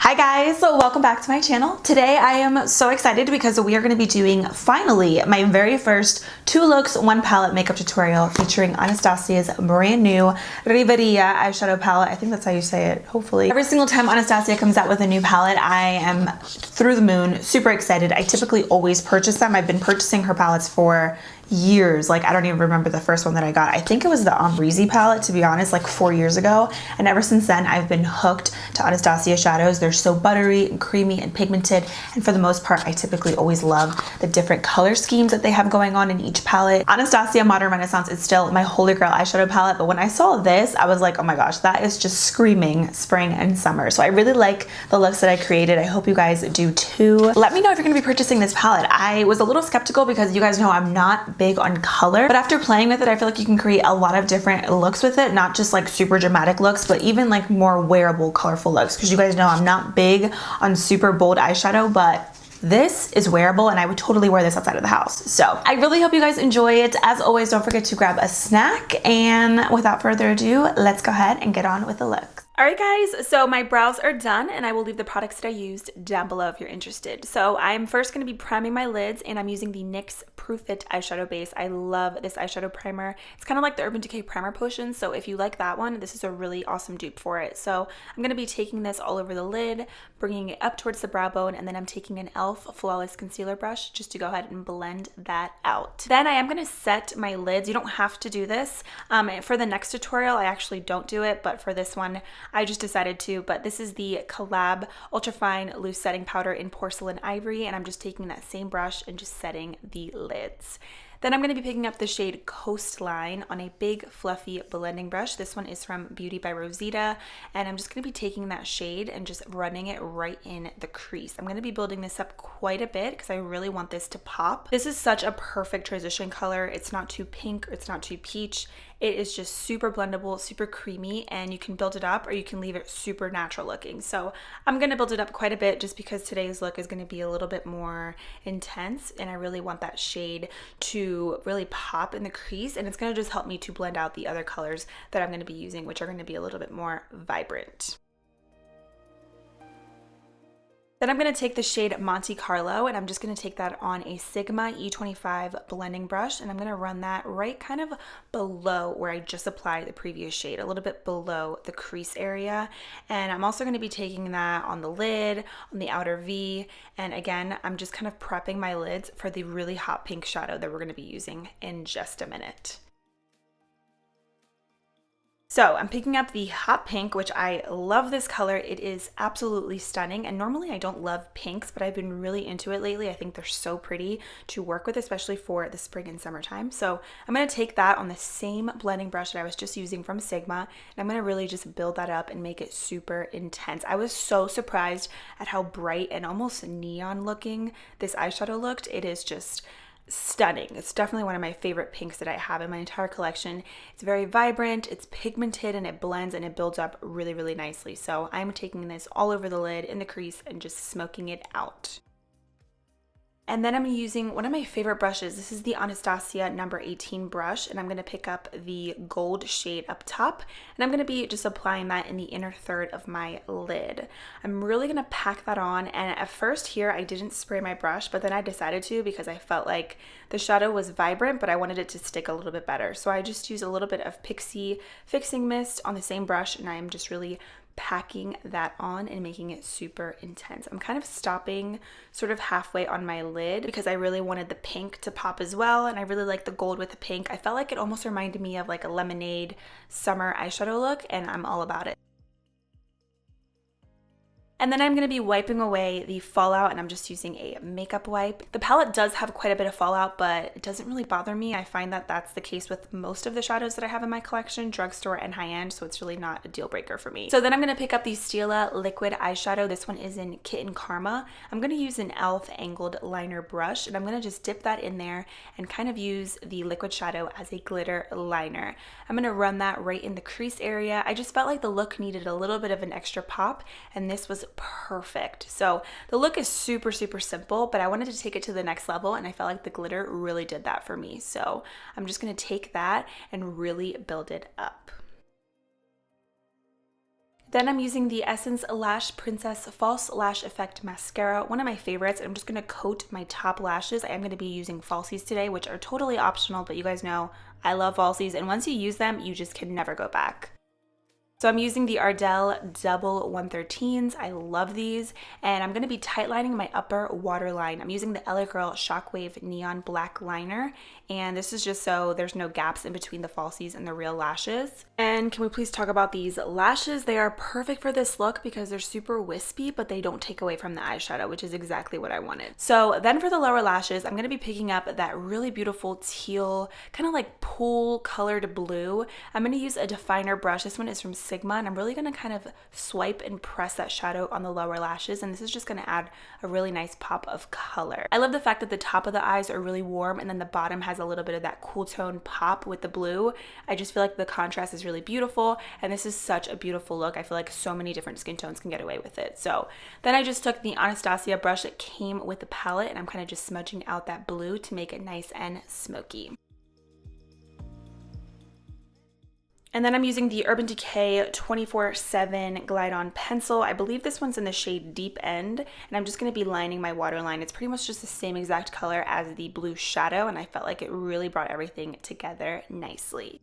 Hi guys, so welcome back to my channel. Today I am so excited because we are going to be doing finally my very first 2 looks 1 palette makeup tutorial featuring Anastasia's brand new Riviera eyeshadow palette. I think that's how you say it, hopefully. Every single time Anastasia comes out with a new palette, I am through the moon, super excited. I typically always purchase them. I've been purchasing her palettes for years. Like, I don't even remember the first one that I got. I think it was the Armani palette, to be honest, like 4 years ago. And ever since then, I've been hooked to Anastasia shadows. They're so buttery and creamy and pigmented. And for the most part, I typically always love the different color schemes that they have going on in each palette. Anastasia Modern Renaissance is still my holy grail eyeshadow palette. But when I saw this, I was like, oh my gosh, that is just screaming spring and summer. So I really like the looks that I created. I hope you guys do too. Let me know if you're gonna be purchasing this palette. I was a little skeptical because you guys know I'm not big on color, but after playing with it, I feel like you can create a lot of different looks with it, not just like super dramatic looks, but even like more wearable, colorful looks. Because you guys know I'm not big on super bold eyeshadow, but this is wearable and I would totally wear this outside of the house. So I really hope you guys enjoy it. As always, don't forget to grab a snack, and without further ado, let's go ahead and get on with the look. Alright guys, so my brows are done and I will leave the products that I used down below if you're interested. So I'm first going to be priming my lids, and I'm using the NYX Proof It eyeshadow base. I love this eyeshadow primer. It's kind of like the Urban Decay Primer Potion, so if you like that one, this is a really awesome dupe for it. So I'm going to be taking this all over the lid, bringing it up towards the brow bone, and then I'm taking an e.l.f. Flawless Concealer brush just to go ahead and blend that out. Then I am going to set my lids. You don't have to do this. For the next tutorial, I actually don't do it, but for this one, I just decided to. But this is the COLLAB Ultrafine Loose Setting Powder in Porcelain Ivory, and I'm just taking that same brush and just setting the lids. Then I'm going to be picking up the shade Coastline on a big fluffy blending brush. This one is from Beauty by Rosita, and I'm just going to be taking that shade and just running it right in the crease. I'm going to be building this up quite a bit because I really want this to pop. This is such a perfect transition color. It's not too pink, it's not too peach. It is just super blendable, super creamy, and you can build it up or you can leave it super natural looking. So I'm going to build it up quite a bit just because today's look is going to be a little bit more intense, and I really want that shade to really pop in the crease, and it's going to just help me to blend out the other colors that I'm going to be using, which are going to be a little bit more vibrant. Then I'm going to take the shade Monte Carlo, and I'm just going to take that on a Sigma E25 blending brush, and I'm going to run that right kind of below where I just applied the previous shade, a little bit below the crease area. And I'm also going to be taking that on the lid, on the outer V, and again, I'm just kind of prepping my lids for the really hot pink shadow that we're going to be using in just a minute. So I'm picking up the hot pink, which I love this color. It is absolutely stunning, and normally I don't love pinks, but I've been really into it lately. I think they're so pretty to work with, especially for the spring and summertime. So I'm going to take that on the same blending brush that I was just using from Sigma, and I'm going to really just build that up and make it super intense. I was so surprised at how bright and almost neon looking this eyeshadow looked. It is just stunning. It's definitely one of my favorite pinks that I have in my entire collection. It's very vibrant, it's pigmented, and it blends and it builds up really, really nicely. So I'm taking this all over the lid, in the crease, and just smoking it out. And then I'm using one of my favorite brushes. This is the Anastasia number 18 brush, and I'm going to pick up the gold shade up top, and I'm going to be just applying that in the inner third of my lid. I'm really going to pack that on, and at first here I didn't spray my brush, but then I decided to because I felt like the shadow was vibrant, but I wanted it to stick a little bit better. So I just used a little bit of Pixie Fixing Mist on the same brush, and I am just really packing that on and making it super intense. I'm kind of stopping sort of halfway on my lid because I really wanted the pink to pop as well, and I really like the gold with the pink. I felt like it almost reminded me of like a lemonade summer eyeshadow look, and I'm all about it. And then I'm going to be wiping away the fallout, and I'm just using a makeup wipe. The palette does have quite a bit of fallout, but it doesn't really bother me. I find that that's the case with most of the shadows that I have in my collection, drugstore and high-end, so it's really not a deal breaker for me. So then I'm going to pick up the Stila liquid eyeshadow. This one is in Kitten Karma. I'm going to use an e.l.f. angled liner brush, and I'm going to just dip that in there and kind of use the liquid shadow as a glitter liner. I'm going to run that right in the crease area. I just felt like the look needed a little bit of an extra pop, and this was perfect. So the look is super, super simple, but I wanted to take it to the next level, and I felt like the glitter really did that for me. So I'm just going to take that and really build it up. Then I'm using the Essence Lash Princess False Lash Effect Mascara, one of my favorites. I'm just going to coat my top lashes. I am going to be using falsies today, which are totally optional, but you guys know I love falsies, and once you use them, you just can never go back. So I'm using the Ardell Double 113s. I love these. And I'm going to be tightlining my upper waterline. I'm using the LA Girl Shockwave Neon Black Liner. And this is just so there's no gaps in between the falsies and the real lashes. And can we please talk about these lashes? They are perfect for this look because they're super wispy, but they don't take away from the eyeshadow, which is exactly what I wanted. So then for the lower lashes, I'm going to be picking up that really beautiful teal, kind of like pool colored blue. I'm going to use a definer brush. This one is from Sigma, and I'm really going to kind of swipe and press that shadow on the lower lashes, and this is just going to add a really nice pop of color. I love the fact that the top of the eyes are really warm and then the bottom has a little bit of that cool tone pop with the blue. I just feel like the contrast is really beautiful, and this is such a beautiful look. I feel like so many different skin tones can get away with it. So then I just took the Anastasia brush that came with the palette, and I'm kind of just smudging out that blue to make it nice and smoky. And then I'm using the Urban Decay 24/7 Glide On Pencil. I believe this one's in the shade Deep End, and I'm just going to be lining my waterline. It's pretty much just the same exact color as the blue shadow, and I felt like it really brought everything together nicely.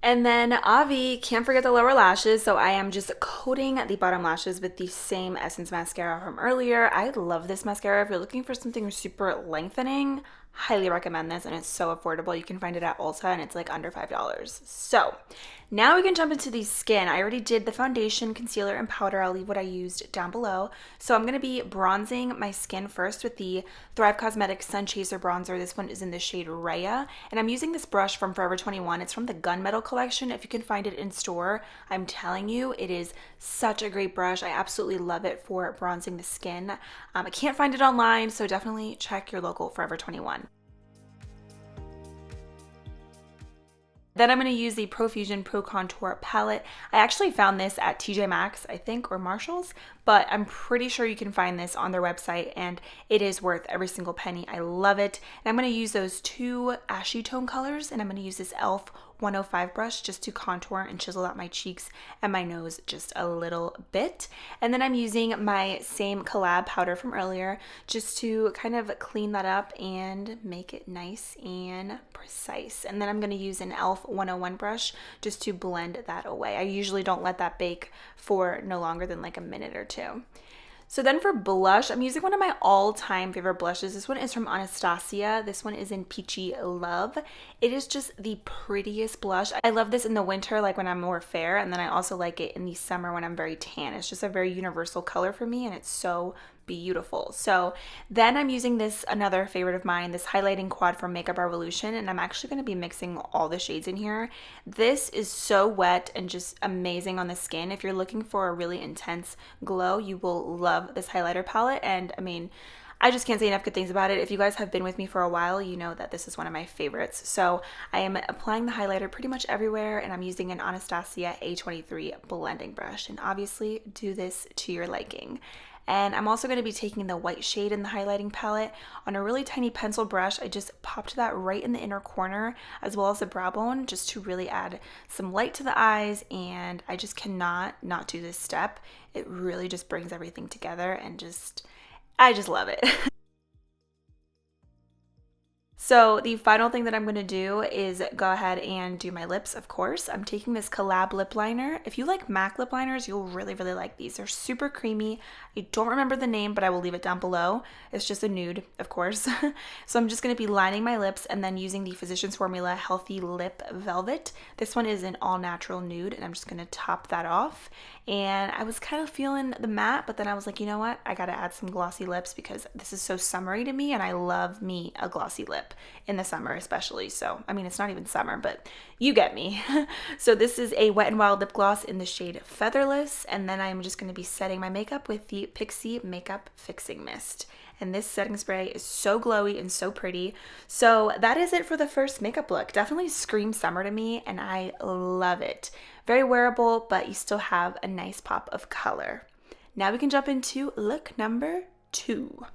And then Avi, can't forget the lower lashes, so I am just coating the bottom lashes with the same Essence mascara from earlier. I love this mascara. If you're looking for something super lengthening, highly recommend this, and it's so affordable. You can find it at Ulta, and it's like under $5. So now we can jump into the skin. I already did the foundation, concealer, and powder. I'll leave what I used down below. So I'm going to be bronzing my skin first with the Thrive Cosmetics Sun Chaser Bronzer. This one is in the shade Raya, and I'm using this brush from Forever 21. It's from the Gunmetal collection. If you can find it in store, I'm telling you, it is such a great brush. I absolutely love it for bronzing the skin. I can't find it online, so definitely check your local Forever 21. Then I'm going to use the Profusion Contour Palette. I actually found this at Tjmaxx, I think, or Marshall's, but I'm pretty sure you can find this on their website, and it is worth every single penny. I love it. And I'm going to use those two ashy tone colors, and I'm going to use this e.l.f. 105 brush just to contour and chisel out my cheeks and my nose just a little bit. And then I'm using my same COLLAB powder from earlier just to kind of clean that up and make it nice and precise. And then I'm going to use an e.l.f. 101 brush just to blend that away. I usually don't let that bake for no longer than like a minute or two. So then for blush, I'm using one of my all-time favorite blushes. This one is from Anastasia. This one is in Peachy Love. It is just the prettiest blush. I love this in the winter, like when I'm more fair, and then I also like it in the summer when I'm very tan. It's just a very universal color for me, and it's so beautiful. So then I'm using this, another favorite of mine, this highlighting quad from Makeup Revolution, and I'm actually going to be mixing all the shades in here. This is so wet and just amazing on the skin. If you're looking for a really intense glow, you will love this highlighter palette, and I mean, I just can't say enough good things about it. If you guys have been with me for a while, you know that this is one of my favorites. So I am applying the highlighter pretty much everywhere, and I'm using an Anastasia A23 blending brush, and obviously do this to your liking. And I'm also going to be taking the white shade in the highlighting palette on a really tiny pencil brush. I just popped that right in the inner corner as well as the brow bone just to really add some light to the eyes, and I just cannot not do this step. It really just brings everything together, and I just love it. So the final thing that I'm going to do is go ahead and do my lips, of course. I'm taking this COLLAB lip liner. If you like MAC lip liners, you'll really, really like these. They're super creamy. I don't remember the name, but I will leave it down below. It's just a nude, of course. So I'm just going to be lining my lips and then using the Physicians Formula Healthy Lip Velvet. This one is an all-natural nude, and I'm just going to top that off. And I was kind of feeling the matte, but then I was like, you know what? I got to add some glossy lips because this is so summery to me, and I love me a glossy lip in the summer especially. So, I mean, it's not even summer, but you get me. So this is a Wet n Wild lip gloss in the shade Featherless, and then I'm just going to be setting my makeup with the Pixi Makeup Fixing Mist. And this setting spray is so glowy and so pretty. So that is it for the first makeup look. Definitely screams summer to me, and I love it. Very wearable, but you still have a nice pop of color. Now we can jump into look number 2.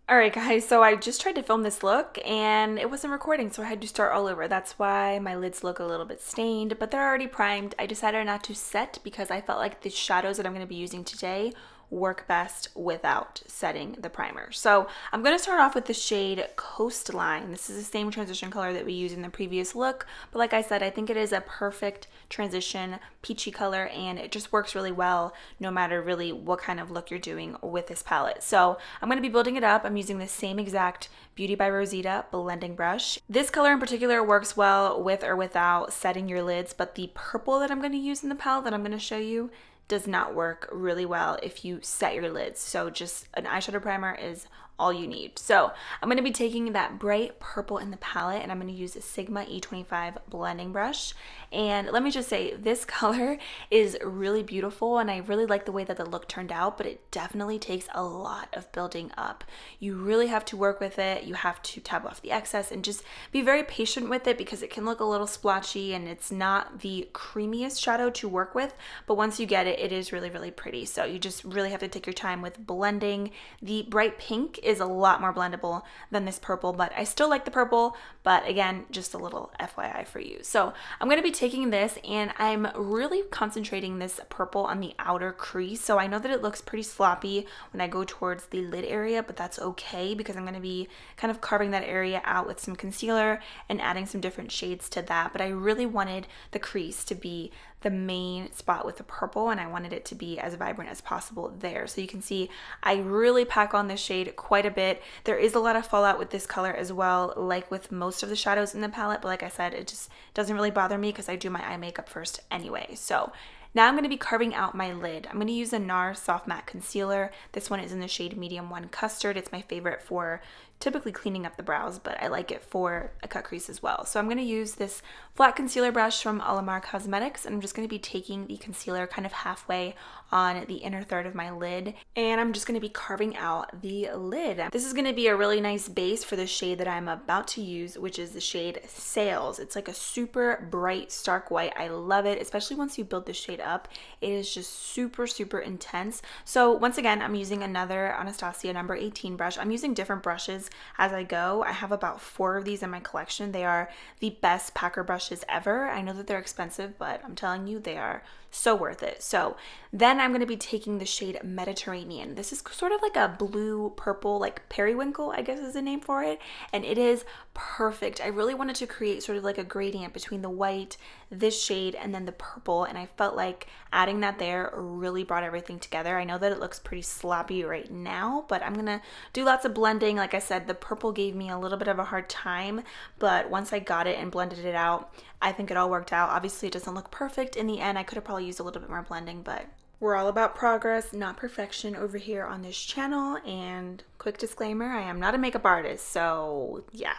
Alright guys, so I just tried to film this look and it wasn't recording, so I had to start all over. That's why my lids look a little bit stained, but they're already primed. I decided not to set because I felt like the shadows that I'm going to be using today work best without setting the primer. So I'm going to start off with the shade Coastline. This is the same transition color that we used in the previous look, but like I said, I think it is a perfect transition peachy color and it just works really well no matter really what kind of look you're doing with this palette. So I'm going to be building it up. I'm using the same exact Beauty by Rosita blending brush. This color in particular works well with or without setting your lids, but the purple that I'm going to use in the palette that I'm going to show you does not work really well if you set your lids. So just an eyeshadow primer is all you need. So I'm going to be taking that bright purple in the palette and I'm going to use a Sigma E25 blending brush. And let me just say, this color is really beautiful and I really like the way that the look turned out, but it definitely takes a lot of building up. You really have to work with it. You have to tap off the excess and just be very patient with it because it can look a little splotchy and it's not the creamiest shadow to work with, but once you get it, it is really, really pretty. So you just really have to take your time with blending. The bright pink is a lot more blendable than this purple, but I still like the purple, but again, just a little FYI for you. So I'm going to be taking this and I'm really concentrating this purple on the outer crease. So I know that it looks pretty sloppy when I go towards the lid area, but that's okay because I'm going to be kind of carving that area out with some concealer and adding some different shades to that. But I really wanted the crease to be the main spot with the purple and I wanted it to be as vibrant as possible there. So you can see I really pack on this shade quite a bit. There is a lot of fallout with this color as well, like with most of the shadows in the palette, but like I said, it just doesn't really bother me because I do my eye makeup first anyway. So now I'm going to be carving out my lid. I'm going to use a NARS Soft Matte Concealer. This one is in the shade Medium 1 Custard. It's my favorite for typically cleaning up the brows, but I like it for a cut crease as well. So I'm going to use this flat concealer brush from Alamar Cosmetics, and I'm just going to be taking the concealer kind of halfway on the inner third of my lid, and I'm just going to be carving out the lid. This is going to be a really nice base for the shade that I'm about to use, which is the shade Sails. It's like a super bright, stark white. I love it, especially once you build the shade up. It is just super, super intense. So once again, I'm using another Anastasia number 18 brush. I'm using different brushes as I go. I have about 4 of these in my collection. They are the best packer brushes ever. I know that they're expensive, but I'm telling you, they are so worth it. So then I'm going to be taking the shade Mediterranean. This is sort of like a blue purple, like periwinkle, I guess is the name for it. And it is perfect. I really wanted to create sort of like a gradient between the white, this shade, and then the purple. And I felt like adding that there really brought everything together. I know that it looks pretty sloppy right now, but I'm going to do lots of blending. Like I said, the purple gave me a little bit of a hard time, but once I got it and blended it out, I think it all worked out. Obviously, it doesn't look perfect in the end. I could have probably used a little bit more blending, but we're all about progress, not perfection over here on this channel. And quick disclaimer, I am not a makeup artist, so yeah.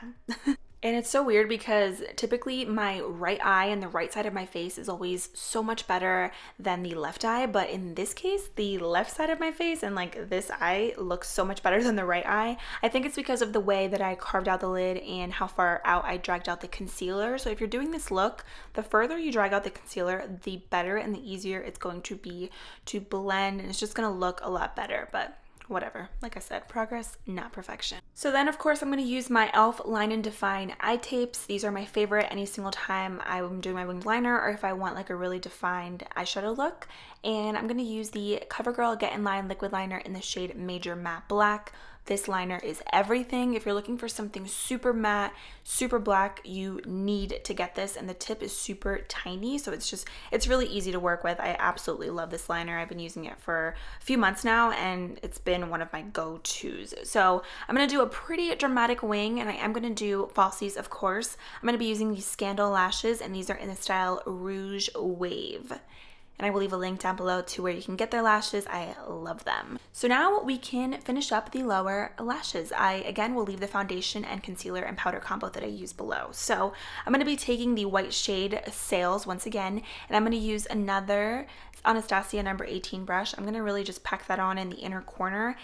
And it's so weird because typically my right eye and the right side of my face is always so much better than the left eye, but in this case, the left side of my face and like this eye looks so much better than the right eye. I think it's because of the way that I carved out the lid and how far out I dragged out the concealer. So if you're doing this look, the further you drag out the concealer, the better and the easier it's going to be to blend, and it's just going to look a lot better. But whatever, like I said, progress, not perfection. So then of course I'm going to use my e.l.f. Line and Define eye tapes. These are my favorite any single time I'm doing my winged liner or if I want like a really defined eyeshadow look. And I'm going to use the CoverGirl Get In Line liquid liner in the shade Major Matte Black. This liner is everything. If you're looking for something super matte, super black, you need to get this. And the tip is super tiny, so it's really easy to work with. I absolutely love this liner. I've been using it for a few months now, and it's been one of my go-tos. So I'm going to do a pretty dramatic wing, and I am going to do falsies, of course. I'm going to be using these Scandal lashes, and these are in the style Rouge Wave. And I will leave a link down below to where you can get their lashes. I love them. So now we can finish up the lower lashes. I, again, will leave the foundation and concealer and powder combo that I use below. So I'm going to be taking the white shade Sails once again, and I'm going to use another Anastasia number 18 brush. I'm going to really just pack that on in the inner corner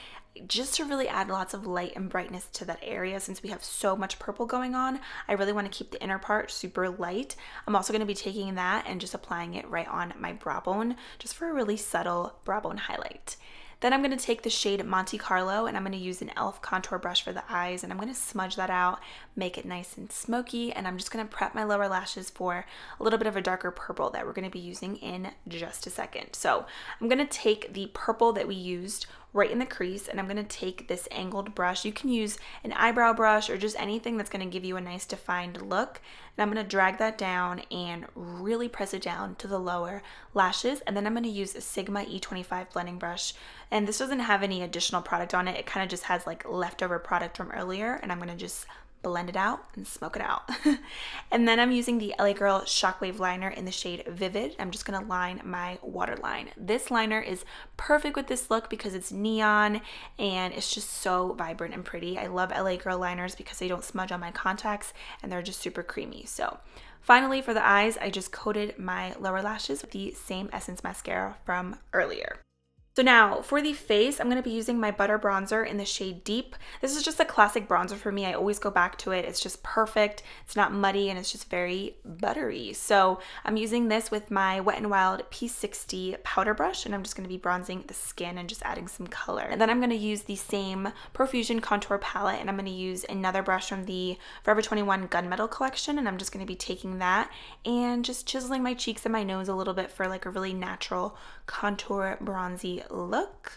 just to really add lots of light and brightness to that area. Since we have so much purple going on, I really want to keep the inner part super light. I'm also going to be taking that and just applying it right on my brow bone just for a really subtle brow bone highlight. Then I'm going to take the shade Monte Carlo, and I'm going to use an e.l.f. contour brush for the eyes, and I'm going to smudge that out, make it nice and smoky, and I'm just going to prep my lower lashes for a little bit of a darker purple that we're going to be using in just a second. So I'm going to take the purple that we used right in the crease, and I'm going to take this angled brush. You can use an eyebrow brush or just anything that's going to give you a nice defined look, and I'm going to drag that down and really press it down to the lower lashes. And then I'm going to use a Sigma E25 blending brush, and this doesn't have any additional product on it. It kind of just has like leftover product from earlier, and I'm going to just blend it out and smoke it out. And then I'm using the LA Girl Shockwave liner in the shade Vivid. I'm just gonna line my waterline. This liner is perfect with this look because it's neon and it's just so vibrant and pretty. I love LA Girl liners because they don't smudge on my contacts and they're just super creamy. So finally, for the eyes, I just coated my lower lashes with the same Essence mascara from earlier. So now for the face, I'm going to be using my Butter Bronzer in the shade Deep. This is just a classic bronzer for me. I always go back to it. It's just perfect. It's not muddy and it's just very buttery. So I'm using this with my Wet n Wild P60 powder brush, and I'm just going to be bronzing the skin and just adding some color. And then I'm going to use the same Profusion Contour Palette, and I'm going to use another brush from the Forever 21 Gunmetal collection, and I'm just going to be taking that and just chiseling my cheeks and my nose a little bit for like a really natural contour bronzy look.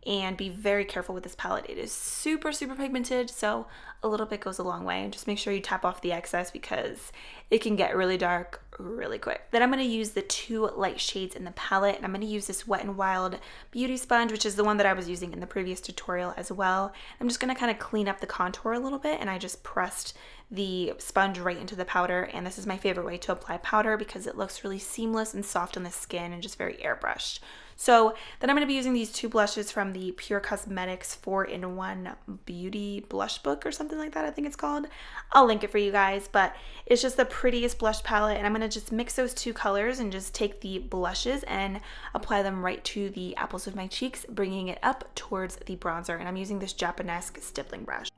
And be very careful with this palette. It is super pigmented, so a little bit goes a long way. And just make sure you tap off the excess because it can get really dark really quick. Then I'm going to use the two light shades in the palette, and I'm going to use this Wet n Wild beauty sponge, which is the one that I was using in the previous tutorial as well. I'm just going to kind of clean up the contour a little bit, and I just pressed the sponge right into the powder, and this is my favorite way to apply powder because it looks really seamless and soft on the skin and just very airbrushed. So then I'm going to be using these two blushes from the Pure Cosmetics 4-in-1 Beauty Blush Book or something like that, I think it's called. I'll link it for you guys, but it's just the prettiest blush palette, and I'm going to just mix those two colors and just take the blushes and apply them right to the apples of my cheeks, bringing it up towards the bronzer, and I'm using this Japanesque stippling brush.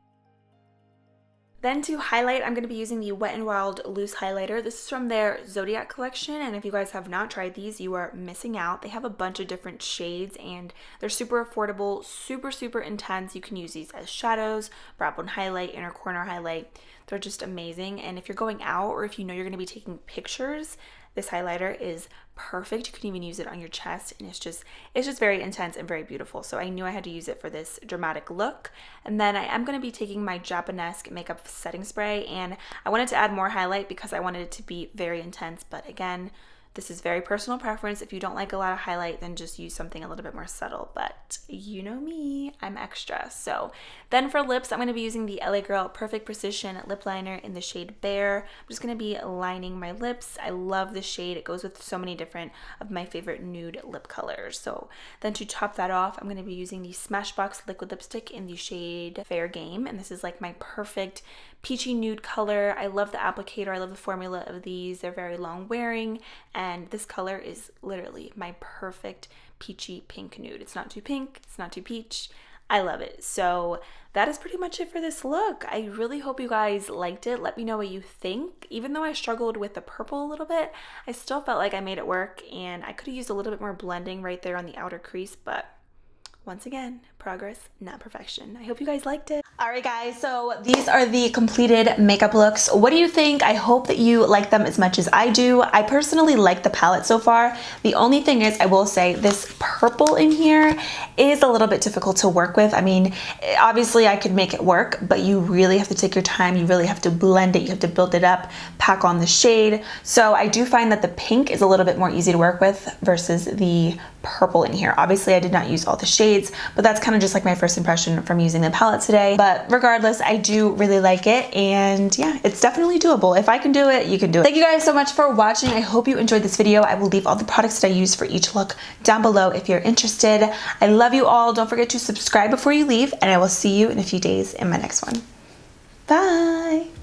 Then to highlight, I'm going to be using the Wet n Wild Loose Highlighter. This is from their Zodiac collection, and if you guys have not tried these, you are missing out. They have a bunch of different shades, and they're super affordable, super intense. You can use these as shadows, brow bone highlight, inner corner highlight. They're just amazing, and if you're going out or if you know you're going to be taking pictures, this highlighter is perfect. You can even use it on your chest, and it's just very intense and very beautiful. So I knew I had to use it for this dramatic look. And then I am going to be taking my Japanesque makeup setting spray, and I wanted to add more highlight because I wanted it to be very intense, but again, this is very personal preference. If you don't like a lot of highlight, then just use something a little bit more subtle, but you know me, I'm extra. So then for lips, I'm going to be using the LA Girl Perfect Precision lip liner in the shade Bare. I'm just going to be lining my lips. I love this shade. It goes with so many different of my favorite nude lip colors. So then to top that off, I'm going to be using the Smashbox liquid lipstick in the shade Fair Game, and this is like my perfect peachy nude color. I love the applicator. I love the formula of these. They're very long wearing, and this color is literally my perfect peachy pink nude. It's not too pink, it's not too peach. I love it. So that is pretty much it for this look. I really hope you guys liked it. Let me know what you think. Even though I struggled with the purple a little bit, I still felt like I made it work, and I could have used a little bit more blending right there on the outer crease, but once again, progress, not perfection. I hope you guys liked it. All right, guys, so these are the completed makeup looks. What do you think? I hope that you like them as much as I do. I personally like the palette so far. The only thing is, I will say, this purple in here is a little bit difficult to work with. I mean, obviously I could make it work, but you really have to take your time. You really have to blend it. You have to build it up, pack on the shade. So I do find that the pink is a little bit more easy to work with versus the purple in here. Obviously, I did not use all the shades, but that's kind of just like my first impression from using the palette today. But regardless, I do really like it, and yeah, it's definitely doable. If I can do it, you can do it. Thank you guys so much for watching. I hope you enjoyed this video. I will leave all the products that I use for each look down below if you're interested. I love you all. Don't forget to subscribe before you leave, and I will see you in a few days in my next one. Bye!